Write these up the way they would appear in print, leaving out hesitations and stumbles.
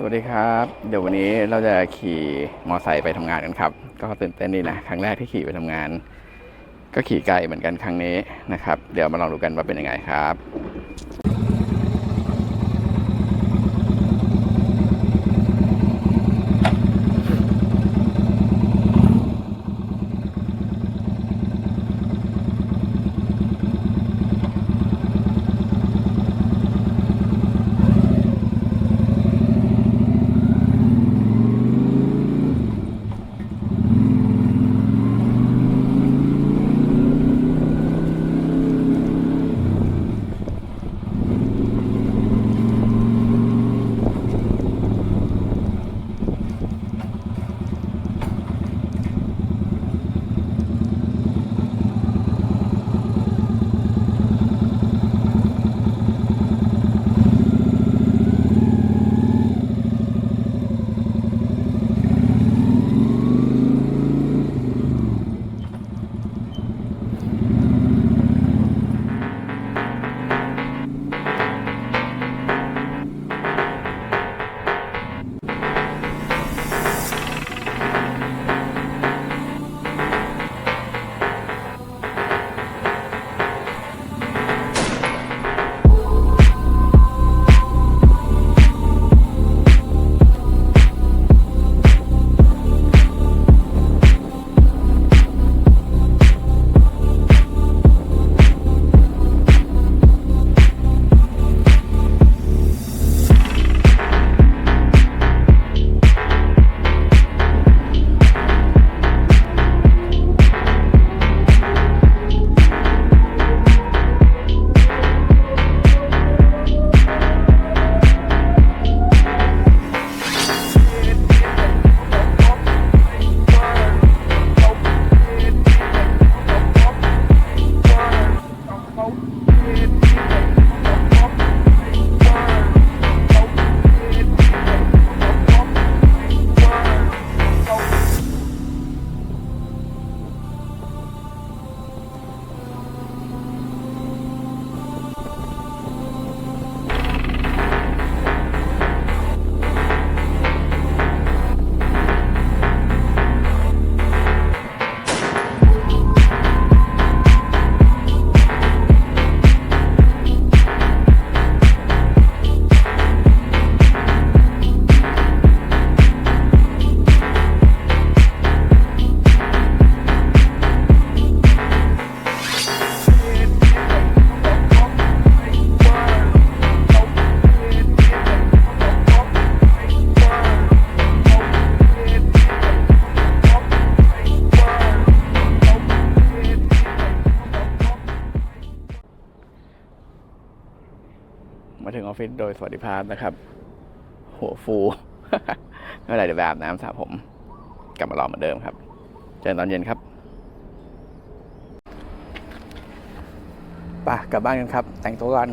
สวัสดีครับเดี๋ยววันนี้เราจะขี่มอไซค์ไปทำงานกันครับก็ตื่นเต้นดีนะครั้งแรกที่ขี่ไปทำงานก็ขี่ไกลเหมือนกันครั้งนี้นะครับเดี๋ยวมาลองดูกันว่าเป็นยังไงครับมาถึงออฟฟิศโดยสวัสดิภาพนะครับหัวฟู เมื่อไหร่เดี๋ยวไปอาบน้ำสระผมกลับมารอเหมือนเดิมครับเจอตอนเย็นครับป่ะกลับบ้านกันครับแต่งตัวกัน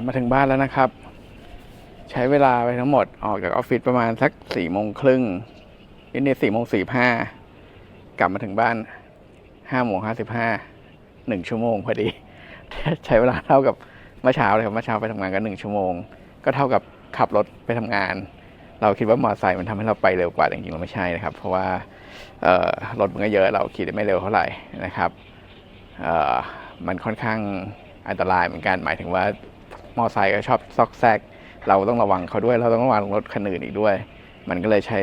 มาถึงบ้านแล้วนะครับใช้เวลาไปทั้งหมดออกจากออฟฟิศประมาณสัก4:30นี่4:45กลับมาถึงบ้าน5:55 1 ชั่วโมงพอดีใช้เวลาเท่ากับเมื่อเช้าเลยครับเมื่อเช้าไปทำงานกัน1 ชั่วโมงก็เท่ากับขับรถไปทำงานเราคิดว่ามอเตอร์ไซค์มันทำให้เราไปเร็วกว่าจริงๆมันไม่ใช่นะครับเพราะว่ารถมันก็เยอะเราขี่ได้ไม่เร็วเท่าไหร่นะครับมันค่อนข้างอันตรายเหมือนกันหมายถึงว่ามอเตอร์ไซค์ก็ชอบซอกแซกเราต้องระวังเขาด้วยเราต้องระวังรถคันอื่นอีกด้วยมันก็เลยใช้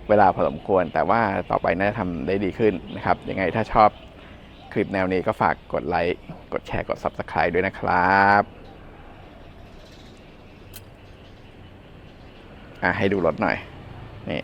เวลาพอสมควรแต่ว่าต่อไปน่าจะทำได้ดีขึ้นนะครับยังไงถ้าชอบคลิปแนวนี้ก็ฝากกดไลค์กดแชร์กด Subscribe ด้วยนะครับให้ดูรถหน่อยนี่